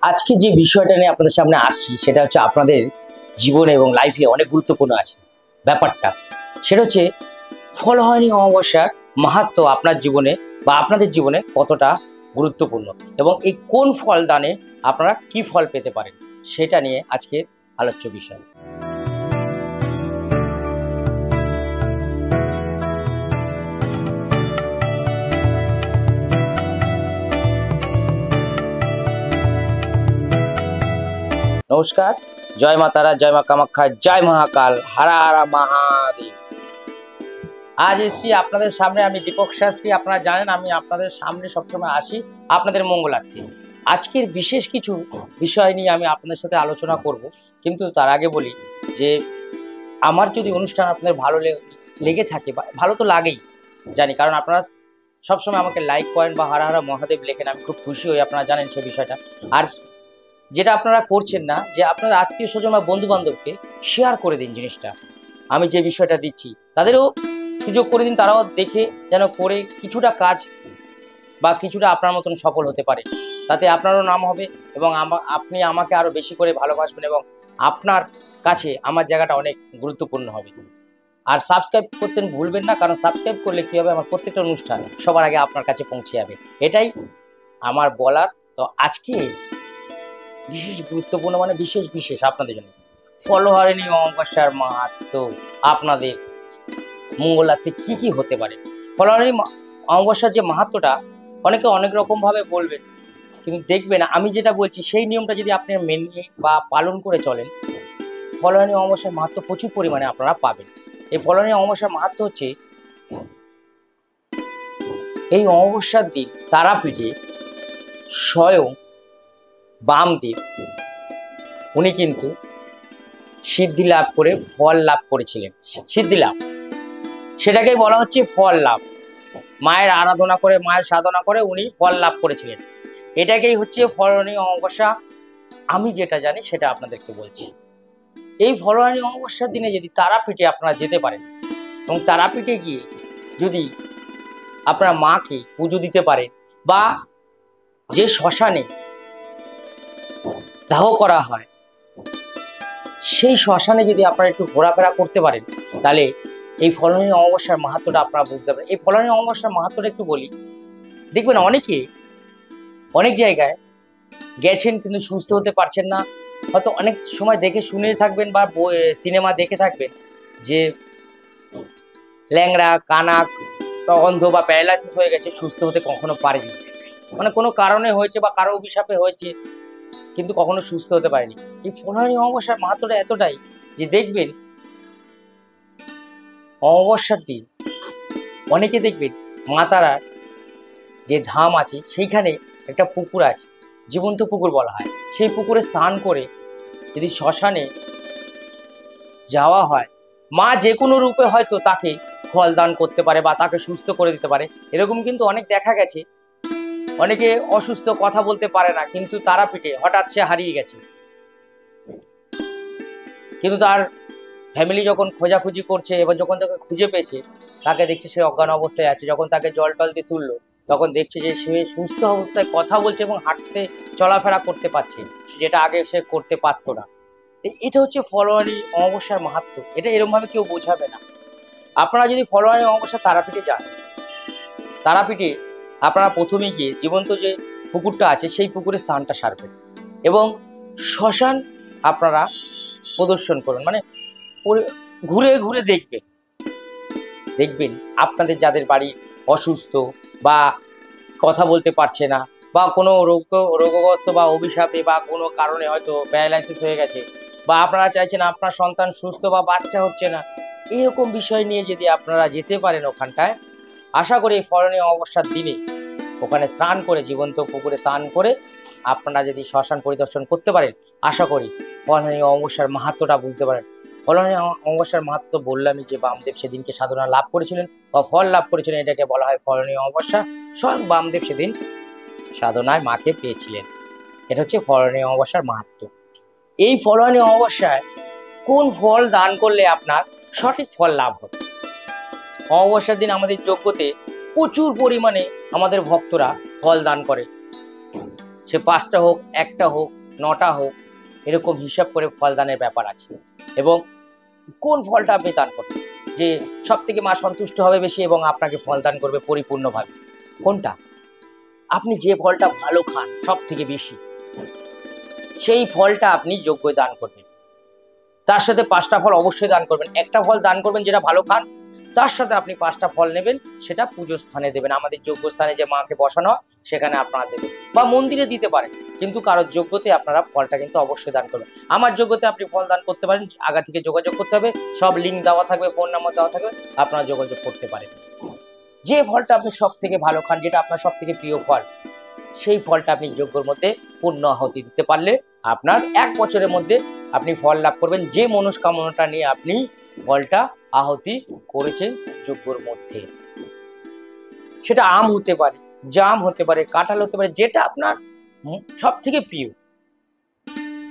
আজকে যে বিষয়টা নিয়ে আপনাদের সামনে আসছি সেটা হচ্ছে আপনাদের জীবনে এবং লাইফে অনেক গুরুত্বপূর্ণ আছে ব্যাপারটা। সেটা হচ্ছে ফল হয়নি অমাবস্যার মাহাত্ম্য আপনার জীবনে বা আপনাদের জীবনে কতটা গুরুত্বপূর্ণ এবং এই কোন ফল দানে আপনারা কি ফল পেতে পারেন সেটা নিয়ে আজকের আলোচ্য বিষয়। নমস্কার, জয় মা তারা, জয় মা কামাখ্যা, জয় মহাকাল, হারা হারা মহাদেব। আজ এসছি আপনাদের সামনে, আমি দীপক শাস্ত্রী। আপনারা জানেন আমি আপনাদের সামনে সবসময় আসি আপনাদের মঙ্গলার্থে। আজকের বিশেষ কিছু বিষয় নিয়ে আমি আপনাদের সাথে আলোচনা করব, কিন্তু তার আগে বলি যে আমার যদি অনুষ্ঠান আপনাদের ভালো লেগে থাকে, বা ভালো তো লাগেই জানি, কারণ আপনারা সবসময় আমাকে লাইক করেন বা হারা হারা মহাদেব লেখেন, আমি খুব খুশি হই, আপনারা জানেন সেই বিষয়টা। আর যেটা আপনারা করছেন না, যে আপনার আত্মীয় স্বজন বা বন্ধু বান্ধবকে শেয়ার করে দিন জিনিসটা, আমি যে বিষয়টা দিচ্ছি তাদেরও সুযোগ করে দিন, তারাও দেখে যেন করে কিছুটা কাজ বা কিছুটা আপনার মতন সফল হতে পারে। তাতে আপনারও নাম হবে এবং আপনি আমাকে আরও বেশি করে ভালোবাসবেন এবং আপনার কাছে আমার জায়গাটা অনেক গুরুত্বপূর্ণ হবে। আর সাবস্ক্রাইব করতে ভুলবেন না, কারণ সাবস্ক্রাইব করলে কী হবে, আমার প্রত্যেকটা অনুষ্ঠান সবার আগে আপনার কাছে পৌঁছে যাবে, এটাই আমার বলার। তো আজকে বিশেষ গুরুত্বপূর্ণ, মানে বিশেষ আপনাদের জন্য ফল হয়নি অমাবস্যার মাহাত্ম্য আপনাদের মঙ্গলার্থে কি কি হতে পারে। ফল হয়নি অমাবস্যার যে মাহাত্ম্যটা অনেকে অনেক রকমভাবে বলবেন, কিন্তু দেখবেন আমি যেটা বলছি সেই নিয়মটা যদি আপনি মেনে বা পালন করে চলেন, ফল হয়নি অমাবস্যার মাহাত্ম্য প্রচুর পরিমাণে আপনারা পাবেন। এই ফল হয়নি অমাবস্যার মাহাত্ম্য হচ্ছে, এই অমাবস্যার দিন তারাপীঠে স্বয়ং বামদেব উনি কিন্তু সিদ্ধি লাভ করে ফল লাভ করেছিলেন। সিদ্ধি লাভ, সেটাকেই বলা হচ্ছে ফল লাভ। মায়ের আরাধনা করে, মায়ের সাধনা করে উনি ফল লাভ করেছিলেন, এটাকেই হচ্ছে ফল হয়নি অমাবস্যা। আমি যেটা জানি সেটা আপনাদেরকে বলছি। এই ফল হয়নি অমাবস্যার দিনে যদি তারাপীঠে আপনারা যেতে পারেন এবং তারাপীঠে গিয়ে যদি আপনারা মাকে পুজো দিতে পারেন, বা যে শ্মশানে দাহ করা হয় সেই শ্মশানে যদি আপনারা একটু ঘোরাফেরা করতে পারেন, তাহলে এই ফল হয়নি অমাবস্যার মাহাত্ম্যটা আপনারা বুঝতে পারেন। এই ফল হয়নি অমাবস্যার মাহাত্ম্যটা একটু বলি। দেখবেন অনেকে অনেক জায়গায় গেছেন কিন্তু সুস্থ হতে পারছেন না। হয়তো অনেক সময় দেখে শুনে থাকবেন বা সিনেমা দেখে থাকবেন যে ল্যাংড়া, কানা, অন্ধ বা প্যারালাইসিস হয়ে গেছে, সুস্থ হতে কখনো পারেনি, মানে কোনো কারণে হয়েছে বা কারো অভিশাপে হয়েছে, কিন্তু কখনো সুস্থ হতে পারেনি। এই ফল হয়নি অমাবস্যার মাহাত্ম্যটা এতটাই যে দেখবেন অমাবস্যার দিন অনেকে দেখবেন মা তারার যে ধাম আছে সেইখানে একটা পুকুর আছে, জীবন্ত পুকুর বলা হয়, সেই পুকুরে স্নান করে যদি শ্মশানে যাওয়া হয়, মা যে কোনো রূপে হয়তো তাকে ফল দান করতে পারে বা তাকে সুস্থ করে দিতে পারে। এরকম কিন্তু অনেক দেখা গেছে, অনেকে অসুস্থ, কথা বলতে পারে না, কিন্তু তারাপীঠে হঠাৎ সে হারিয়ে গেছে, কিন্তু তার ফ্যামিলি যখন খোঁজাখুঁজি করছে, এবার যখন তাকে খুঁজে পেয়েছে, তাকে দেখছে সে অজ্ঞান অবস্থায় আছে। যখন তাকে জল টল দিয়ে তুললো, তখন দেখছে যে সে সুস্থ অবস্থায় কথা বলছে এবং হাঁটতে চলাফেরা করতে পারছে, যেটা আগে সে করতে পারতো না। এটা হচ্ছে ফল হয়নি অমাবস্যার মাহাত্ম্য। এটা এরকমভাবে কেউ বোঝাবে না। আপনারা যদি ফল হয়নি অমাবস্যা তারাপীঠে যান, তারাপীঠে আপনারা প্রথমে গিয়ে জীবন্ত যে পুকুরটা আছে সেই পুকুরে স্নানটা সারবেন এবং শ্মশান আপনারা প্রদর্শন করুন, মানে ঘুরে ঘুরে দেখবেন আপনাদের যাদের বাড়ি অসুস্থ বা কথা বলতে পারছে না বা কোনো রোগগ্রস্ত বা অভিশাপে বা কোনো কারণে হয়তো প্যারালাইসিস হয়ে গেছে, বা আপনারা চাইছেন আপনার সন্তান সুস্থ বা বাচ্চা হচ্ছে না, এরকম বিষয় নিয়ে যদি আপনারা যেতে পারেন ওখানটায়, আশা করি এই ফল হয়নি অমাবস্যার দিনে ওখানে স্নান করে, জীবন্ত পুকুরে স্নান করে আপনারা যদি শ্মশান পরিদর্শন করতে পারেন, আশা করি ফল হয়নি অমাবস্যার মাহাত্ম্যটা বুঝতে পারেন। ফল হয়নি অমাবস্যার মাহাত্ম্য তো বললামই, যে বামদেব সেদিনকে সাধনা লাভ করেছিলেন বা ফল লাভ করেছিলেন, এটাকে বলা হয় ফল হয়নি অমাবস্যা। স্বয়ং বামদেব সেদিন সাধনায় মাকে পেয়েছিলেন। এটা হচ্ছে ফল হয়নি অমাবস্যার মাহাত্ম্য। এই ফল হয়নি অমাবস্যায় কোন ফল দান করলে আপনার সঠিক ফল লাভ হবে? অমাবস্যার দিন আমাদের যজ্ঞতে প্রচুর পরিমাণে আমাদের ভক্তরা ফল দান করে, সে 5টা হোক, 1টা হোক, 9টা হোক, এরকম হিসাব করে ফল দানের ব্যাপার আছে। এবং কোন ফলটা আপনি দান করবেন যে সব থেকে মা সন্তুষ্ট হবে বেশি এবং আপনাকে ফল দান করবে পরিপূর্ণভাবে, কোনটা? আপনি যে ফলটা ভালো খান সব থেকে বেশি, সেই ফলটা আপনি যোগ্য দান করবেন। তার সাথে 5টা ফল অবশ্যই দান করবেন। একটা ফল দান করবেন যেটা ভালো খান, তার সাথে আপনি 5টা ফল নেবেন, সেটা পুজো স্থানে দেবেন। আমাদের যোগ্য স্থানে যে মাকে বসানো হয় সেখানে আপনারা দেবেন, বা মন্দিরে দিতে পারেন, কিন্তু কারোর যোগ্যতে আপনারা ফলটা কিন্তু অবশ্যই দান করবেন। আমার যোগ্যতে আপনি ফল দান করতে পারেন, আগে থেকে যোগাযোগ করতে হবে, সব লিঙ্ক দেওয়া থাকবে, ফোন নাম্বার দেওয়া থাকবে, আপনারা যোগাযোগ করতে পারেন। যে ফলটা আপনি সব থেকে ভালো খান, যেটা আপনার সব থেকে প্রিয় ফল, সেই ফলটা আপনি যজ্ঞের মধ্যে পূর্ণ আহুতি দিতে পারলে আপনার 1 বছরের মধ্যে আপনি ফল লাভ করবেন, যে মনস্কামনাটা নিয়ে আপনি ফলটা আহুতি করেছেন যজ্ঞের মধ্যে। সেটা আম হতে পারে, জাম হতে পারে, কাঁঠাল হতে পারে, যেটা আপনার সব থেকে প্রিয়,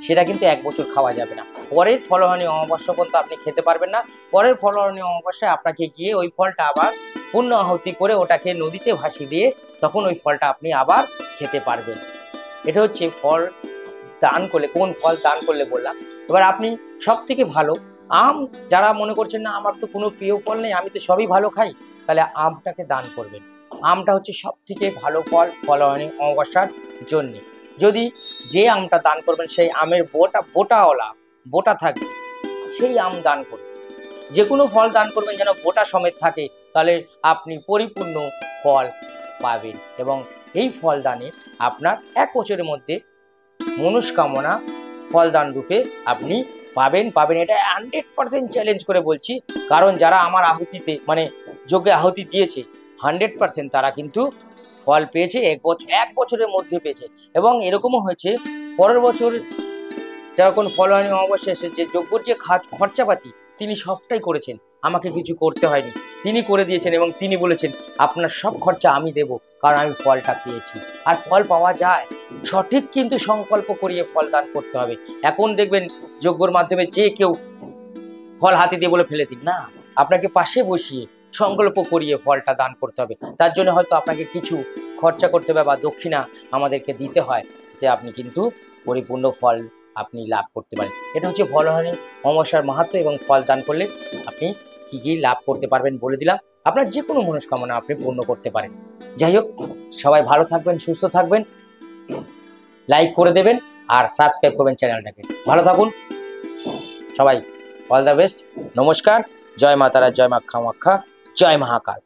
সেটা কিন্তু 1 বছর খাওয়া যাবে না। পরের ফলহানি অমাবস্যা পর্যন্ত আপনি খেতে পারবেন না। পরের ফলহানি অমাবস্যায় আপনাকে গিয়ে ওই ফলটা আবার পূর্ণ আহুতি করে ওটাকে নদীতে ভাসিয়ে দিয়ে তখন ওই ফলটা আপনি আবার খেতে পারবেন। এটা হচ্ছে ফল দান করলে, কোন ফল দান করলে বললাম। এবার আপনি সব থেকে ভালো আম, যারা মনে করছেন না আমার তো কোনো প্রিয় ফল নেই, আমি তো সবই ভালো খাই, তাহলে আমটাকে দান করবেন। আমটা হচ্ছে সব থেকে ভালো ফল ফলহানি অমাবস্যার জন্যে। যদি যে আমটা দান করবেন সেই আমের বোটা থাকবে, সেই আম দান করবেন। যে কোনো ফল দান করবেন যেন বোটা সমেত থাকে, তাহলে আপনি পরিপূর্ণ ফল পাবেন। এবং এই ফল দানে আপনার 1 বছরের মধ্যে মনস্কামনা ফলদান রূপে আপনি পাবেন। এটা 100% চ্যালেঞ্জ করে বলছি, কারণ যারা আমার আহুতিতে মানে যজ্ঞে আহুতি দিয়েছে 100% তারা কিন্তু ফল পেয়েছে, 1 বছরের মধ্যে পেয়েছে। এবং এরকমও হয়েছে পরের বছর যখন ফলহানি অমাবস্যা এসে যে যজ্ঞর যে খরচাপাতি তিনি সবটাই করেছেন, আমাকে কিছু করতে হয়নি, তিনি করে দিয়েছেন। এবং তিনি বলেছেন আপনার সব খরচা আমি দেব, কারণ আমি ফলটা পেয়েছি। আর ফল পাওয়া যায়, সঠিক কিন্তু সংকল্প করিয়ে ফল দান করতে হবে। এখন দেখবেন যজ্ঞর মাধ্যমে যে কেউ ফল হাতে দিয়ে বলে ফেলে দিন না, আপনাকে পাশে বসিয়ে সংকল্প করিয়ে ফলটা দান করতে হবে। তার জন্য হয়তো আপনাকে কিছু খরচা করতে হবে বা দক্ষিণা আমাদেরকে দিতে হয়, যে আপনি কিন্তু পরিপূর্ণ ফল আপনি লাভ করতে পারেন। এটা হচ্ছে ফলহানি অমাবস্যার মাহাত্ম্য। এবং ফল দান করলে আপনি কি কি লাভ করতে পারবেন বলে দিলাম, আপনার যে কোনো মনস্কামনা আপনি পূর্ণ করতে পারেন। যাই হোক, সবাই ভালো থাকবেন, সুস্থ থাকবেন, লাইক করে দেবেন আর সাবস্ক্রাইব করবেন চ্যানেলটাকে। ভালো থাকুন সবাই, অল দ্য বেস্ট, নমস্কার, জয় মা তারা, জয় মা কামাখ্যা, জয় মহাকাল।